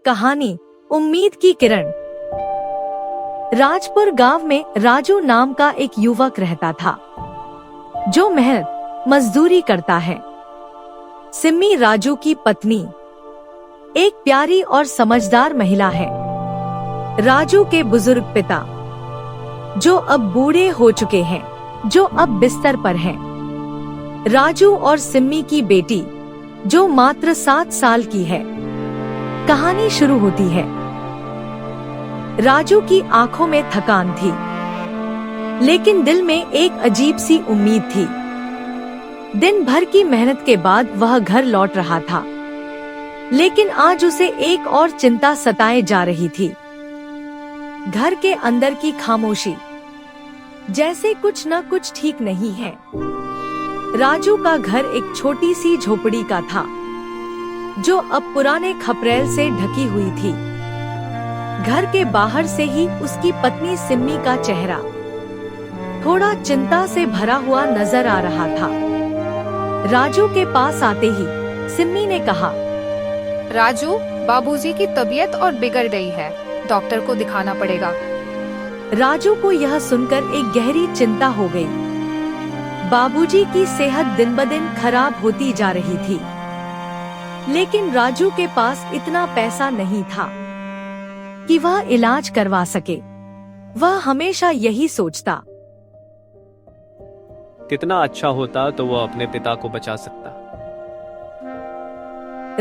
कहानी उम्मीद की किरण। राजपुर गांव में राजू नाम का एक युवक रहता था जो मेहनत मजदूरी करता है। सिम्मी राजू की पत्नी एक प्यारी और समझदार महिला है। राजू के बुजुर्ग पिता जो अब बूढ़े हो चुके हैं, जो अब बिस्तर पर हैं। राजू और सिम्मी की बेटी जो मात्र 7 साल की है। कहानी शुरू होती है। राजू की आंखों में थकान थी, लेकिन दिल में एक अजीब सी उम्मीद थी। दिन भर की मेहनत के बाद वह घर लौट रहा था, लेकिन आज उसे एक और चिंता सताए जा रही थी। घर के अंदर की खामोशी, जैसे कुछ न कुछ ठीक नहीं है। राजू का घर एक छोटी सी झोपड़ी का था, जो अब पुराने खपरेल से ढकी हुई थी। घर के बाहर से ही उसकी पत्नी सिम्मी का चेहरा थोड़ा चिंता से भरा हुआ नजर आ रहा था। राजू के पास आते ही सिम्मी ने कहा, राजू, बाबूजी की तबीयत और बिगड़ गई है, डॉक्टर को दिखाना पड़ेगा। राजू को यह सुनकर एक गहरी चिंता हो गई। बाबूजी की सेहत दिन ब दिन खराब होती जा रही थी, लेकिन राजू के पास इतना पैसा नहीं था कि वह इलाज करवा सके। वह हमेशा यही सोचता, कितना अच्छा होता तो वो अपने पिता को बचा सकता।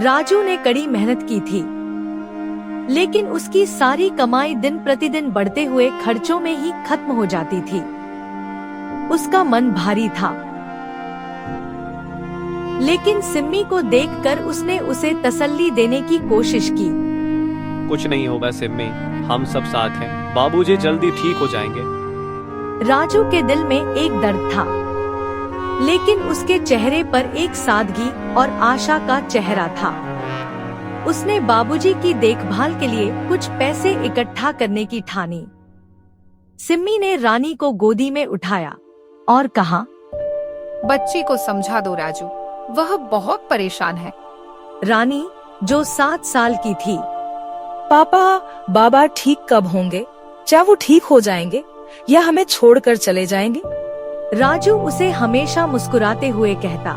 राजू ने कड़ी मेहनत की थी, लेकिन उसकी सारी कमाई दिन प्रतिदिन बढ़ते हुए खर्चों में ही खत्म हो जाती थी। उसका मन भारी था, लेकिन सिम्मी को देखकर उसने उसे तसल्ली देने की कोशिश की। कुछ नहीं होगा सिम्मी, हम सब साथ हैं, बाबूजी जल्दी ठीक हो जाएंगे। राजू के दिल में एक दर्द था, लेकिन उसके चेहरे पर एक सादगी और आशा का चेहरा था। उसने बाबूजी की देखभाल के लिए कुछ पैसे इकट्ठा करने की ठानी। सिम्मी ने रानी को गोदी में उठाया और कहा, बच्ची को समझा दो राजू, वह बहुत परेशान है। रानी जो 7 साल की थी, पापा, बाबा ठीक कब होंगे? क्या वो ठीक हो जाएंगे या हमें छोड़कर चले जाएंगे? राजू उसे हमेशा मुस्कुराते हुए कहता,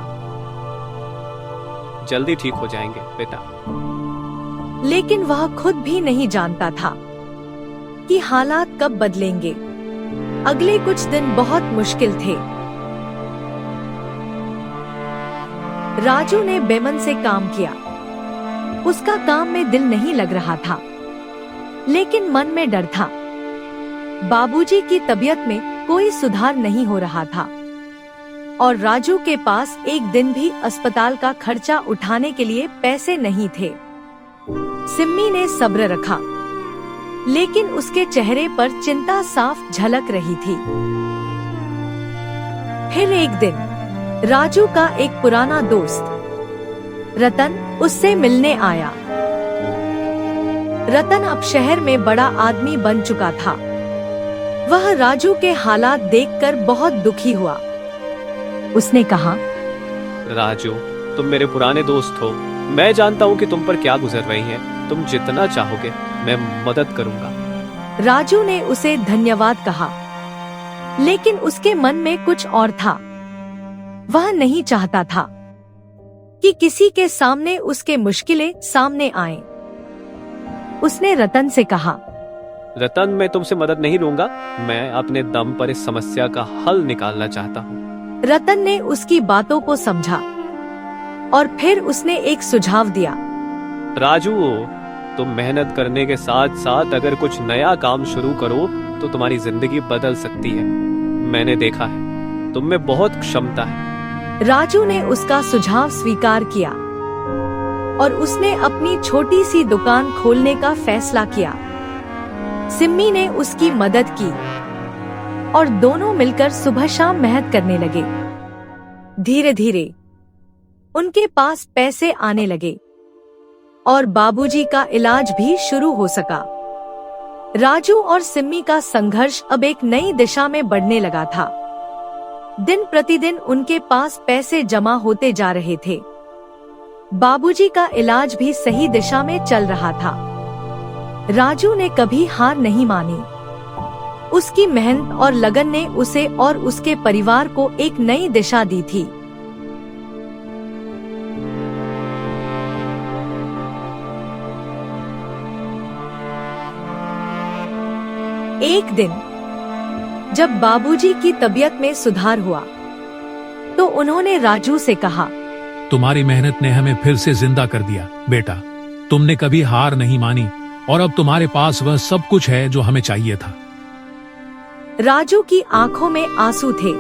जल्दी ठीक हो जाएंगे बेटा। लेकिन वह खुद भी नहीं जानता था कि हालात कब बदलेंगे। अगले कुछ दिन बहुत मुश्किल थे। राजू ने बेमन से काम किया। उसका काम में दिल नहीं लग रहा था, लेकिन मन में डर था। बाबूजी की तबीयत में कोई सुधार नहीं हो रहा था, और राजू के पास एक दिन भी अस्पताल का खर्चा उठाने के लिए पैसे नहीं थे। सिम्मी ने सब्र रखा, लेकिन उसके चेहरे पर चिंता साफ झलक रही थी। फिर एक दिन राजू का एक पुराना दोस्त रतन उससे मिलने आया। रतन अब शहर में बड़ा आदमी बन चुका था। वह राजू के हालात देखकर बहुत दुखी हुआ। उसने कहा, राजू, तुम मेरे पुराने दोस्त हो, मैं जानता हूँ कि तुम पर क्या गुजर रही है। तुम जितना चाहोगे मैं मदद करूँगा। राजू ने उसे धन्यवाद कहा, लेकिन उसके मन में कुछ और था। वह नहीं चाहता था कि किसी के सामने उसके मुश्किलें सामने आएं। उसने रतन से कहा, रतन, मैं तुमसे मदद नहीं लूंगा, मैं अपने दम पर इस समस्या का हल निकालना चाहता हूँ। रतन ने उसकी बातों को समझा और फिर उसने एक सुझाव दिया। राजू, तुम मेहनत करने के साथ साथ अगर कुछ नया काम शुरू करो तो तुम्हारी जिंदगी बदल सकती है। मैंने देखा है, तुम में बहुत क्षमता है। राजू ने उसका सुझाव स्वीकार किया और उसने अपनी छोटी सी दुकान खोलने का फैसला किया। सिम्मी ने उसकी मदद की और दोनों मिलकर सुबह शाम मेहनत करने लगे। धीरे धीरे उनके पास पैसे आने लगे और बाबूजी का इलाज भी शुरू हो सका। राजू और सिम्मी का संघर्ष अब एक नई दिशा में बढ़ने लगा था। दिन प्रतिदिन उनके पास पैसे जमा होते जा रहे थे। बाबूजी का इलाज भी सही दिशा में चल रहा था। राजू ने कभी हार नहीं मानी। उसकी मेहनत और लगन ने उसे और उसके परिवार को एक नई दिशा दी थी। एक दिन जब बाबूजी की तबीयत में सुधार हुआ तो उन्होंने राजू से कहा, तुम्हारी मेहनत ने हमें फिर से जिंदा कर दिया बेटा। तुमने कभी हार नहीं मानी और अब तुम्हारे पास वह सब कुछ है जो हमें चाहिए था। राजू की आंखों में आंसू थे,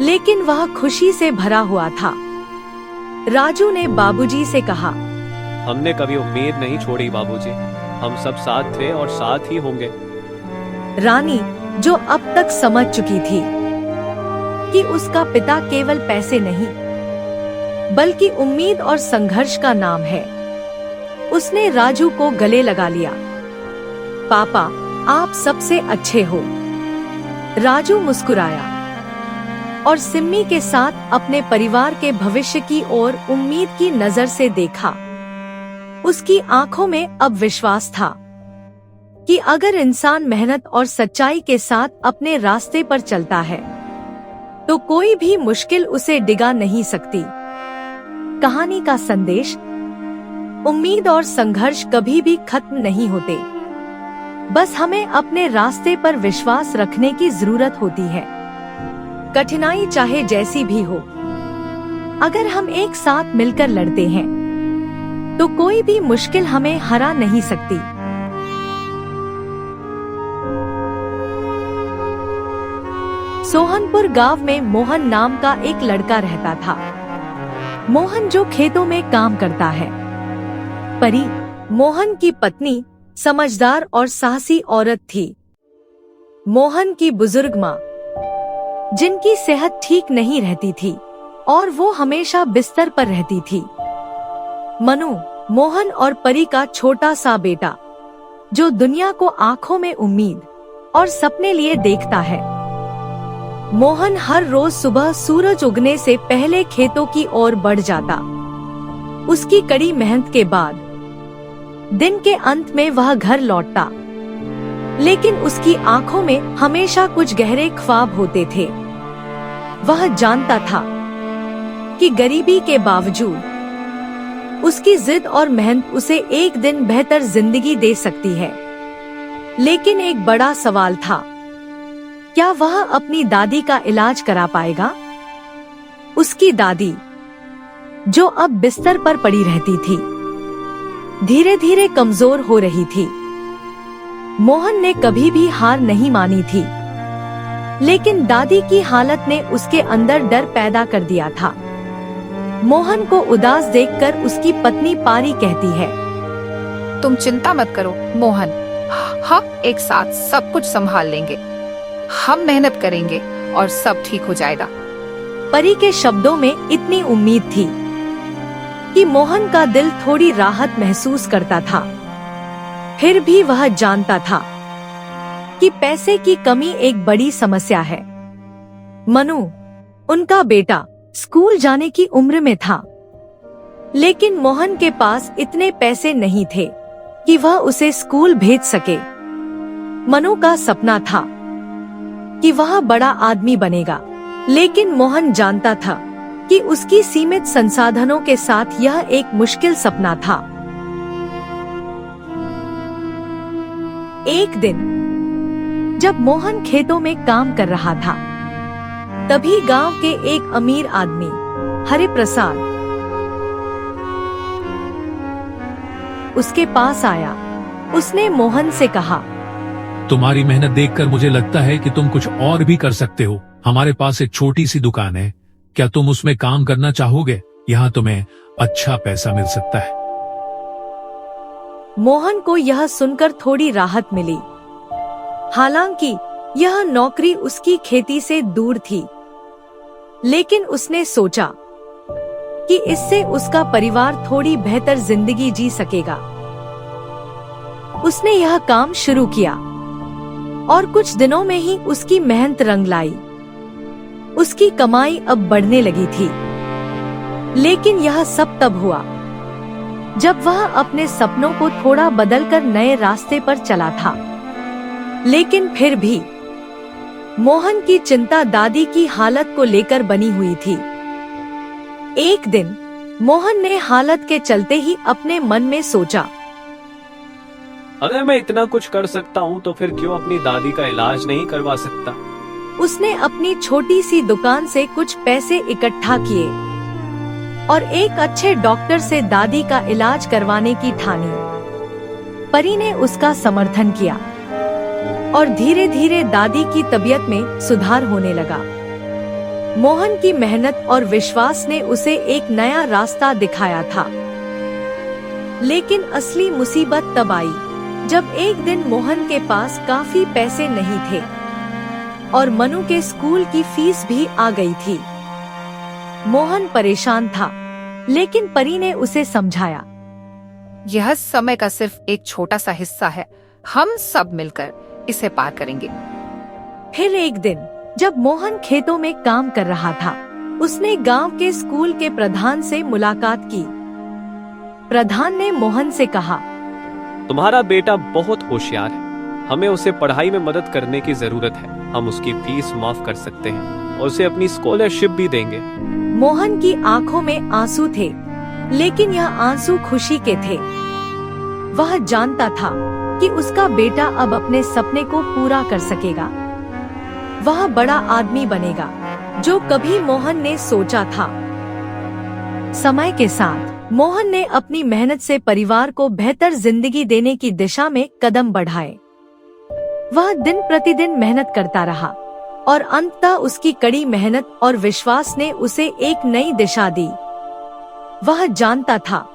लेकिन वह खुशी से भरा हुआ था। राजू ने बाबूजी से कहा, हमने कभी उम्मीद नहीं छोड़ी बाबूजी, हम सब साथ थे और साथ ही होंगे। रानी, जो अब तक समझ चुकी थी कि उसका पिता केवल पैसे नहीं बल्कि उम्मीद और संघर्ष का नाम है, उसने राजू को गले लगा लिया। पापा, आप सबसे अच्छे हो। राजू मुस्कुराया और सिम्मी के साथ अपने परिवार के भविष्य की ओर उम्मीद की नजर से देखा। उसकी आंखों में अब विश्वास था कि अगर इंसान मेहनत और सच्चाई के साथ अपने रास्ते पर चलता है तो कोई भी मुश्किल उसे डिगा नहीं सकती। कहानी का संदेश: उम्मीद और संघर्ष कभी भी खत्म नहीं होते, बस हमें अपने रास्ते पर विश्वास रखने की जरूरत होती है। कठिनाई चाहे जैसी भी हो, अगर हम एक साथ मिलकर लड़ते हैं तो कोई भी मुश्किल हमें हरा नहीं सकती। सोहनपुर गांव में मोहन नाम का एक लड़का रहता था। मोहन जो खेतों में काम करता है। परी, मोहन की पत्नी, समझदार और साहसी औरत थी। मोहन की बुजुर्ग माँ, जिनकी सेहत ठीक नहीं रहती थी और वो हमेशा बिस्तर पर रहती थी। मनु, मोहन और परी का छोटा सा बेटा, जो दुनिया को आंखों में उम्मीद और सपने लिए देखता है। मोहन हर रोज सुबह सूरज उगने से पहले खेतों की ओर बढ़ जाता। उसकी कड़ी मेहनत के बाद दिन के अंत में वह घर लौटता, लेकिन उसकी आंखों में हमेशा कुछ गहरे ख्वाब होते थे। वह जानता था कि गरीबी के बावजूद उसकी जिद और मेहनत उसे एक दिन बेहतर जिंदगी दे सकती है। लेकिन एक बड़ा सवाल था, क्या वह अपनी दादी का इलाज करा पाएगा? उसकी दादी, जो अब बिस्तर पर पड़ी रहती थी, धीरे धीरे कमजोर हो रही थी। मोहन ने कभी भी हार नहीं मानी थी, लेकिन दादी की हालत ने उसके अंदर डर पैदा कर दिया था। मोहन को उदास देखकर उसकी पत्नी पारी कहती है, तुम चिंता मत करो मोहन, हम एक साथ सब कुछ संभाल लेंगे। हम मेहनत करेंगे और सब ठीक हो जाएगा। परी के शब्दों में इतनी उम्मीद थी कि मोहन का दिल थोड़ी राहत महसूस करता था। फिर भी वह जानता था कि पैसे की कमी एक बड़ी समस्या है। मनु, उनका बेटा, स्कूल जाने की उम्र में था, लेकिन मोहन के पास इतने पैसे नहीं थे कि वह उसे स्कूल भेज सके। मनु का सपना था कि वह बड़ा आदमी बनेगा, लेकिन मोहन जानता था कि उसकी सीमित संसाधनों के साथ यह एक मुश्किल सपना था। एक दिन जब मोहन खेतों में काम कर रहा था, तभी गांव के एक अमीर आदमी, हरि प्रसाद, उसके पास आया। उसने मोहन से कहा, तुम्हारी मेहनत देखकर मुझे लगता है कि तुम कुछ और भी कर सकते हो। हमारे पास एक छोटी सी दुकान है, क्या तुम उसमें काम करना चाहोगे? यहाँ तुम्हें अच्छा पैसा मिल सकता है। मोहन को यह सुनकर थोड़ी राहत मिली। हालांकि यह नौकरी उसकी खेती से दूर थी, लेकिन उसने सोचा कि इससे उसका परिवार थोड़ी बेहतर जिंदगी जी सकेगा। उसने यह काम शुरू किया और कुछ दिनों में ही उसकी मेहनत रंग लाई। उसकी कमाई अब बढ़ने लगी थी, लेकिन यह सब तब हुआ जब वह अपने सपनों को थोड़ा बदलकर नए रास्ते पर चला था। लेकिन फिर भी मोहन की चिंता दादी की हालत को लेकर बनी हुई थी। एक दिन मोहन ने हालत के चलते ही अपने मन में सोचा, अगर मैं इतना कुछ कर सकता हूँ तो फिर क्यों अपनी दादी का इलाज नहीं करवा सकता। उसने अपनी छोटी सी दुकान से कुछ पैसे इकट्ठा किए और एक अच्छे डॉक्टर से दादी का इलाज करवाने की ठानी। परी ने उसका समर्थन किया और धीरे धीरे दादी की तबीयत में सुधार होने लगा। मोहन की मेहनत और विश्वास ने उसे एक नया रास्ता दिखाया था। लेकिन असली मुसीबत तब आई जब एक दिन मोहन के पास काफी पैसे नहीं थे और मनु के स्कूल की फीस भी आ गई थी। मोहन परेशान था, लेकिन परी ने उसे समझाया, यह समय का सिर्फ एक छोटा सा हिस्सा है, हम सब मिलकर इसे पार करेंगे। फिर एक दिन जब मोहन खेतों में काम कर रहा था, उसने गांव के स्कूल के प्रधान से मुलाकात की। प्रधान ने मोहन से कहा, तुम्हारा बेटा बहुत होशियार है, हमें उसे पढ़ाई में मदद करने की जरूरत है। हम उसकी फीस माफ कर सकते हैं और उसे अपनी स्कॉलरशिप भी देंगे। मोहन की आंखों में आंसू थे, लेकिन यह आंसू खुशी के थे। वह जानता था कि उसका बेटा अब अपने सपने को पूरा कर सकेगा। वह बड़ा आदमी बनेगा, जो कभी मोहन ने सोचा था। समय के साथ मोहन ने अपनी मेहनत से परिवार को बेहतर जिंदगी देने की दिशा में कदम बढ़ाए। वह दिन प्रतिदिन मेहनत करता रहा और अंततः उसकी कड़ी मेहनत और विश्वास ने उसे एक नई दिशा दी। वह जानता था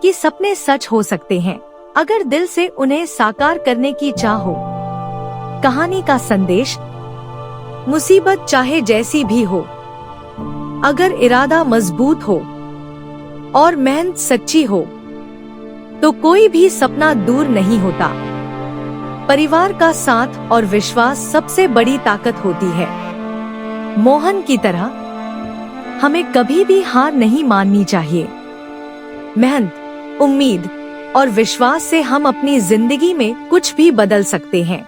कि सपने सच हो सकते हैं अगर दिल से उन्हें साकार करने की चाह हो। कहानी का संदेश, मुसीबत चाहे जैसी भी हो, अगर इरादा मजबूत हो और मेहनत सच्ची हो तो कोई भी सपना दूर नहीं होता। परिवार का साथ और विश्वास सबसे बड़ी ताकत होती है। मोहन की तरह हमें कभी भी हार नहीं माननी चाहिए। मेहनत, उम्मीद और विश्वास से हम अपनी जिंदगी में कुछ भी बदल सकते हैं।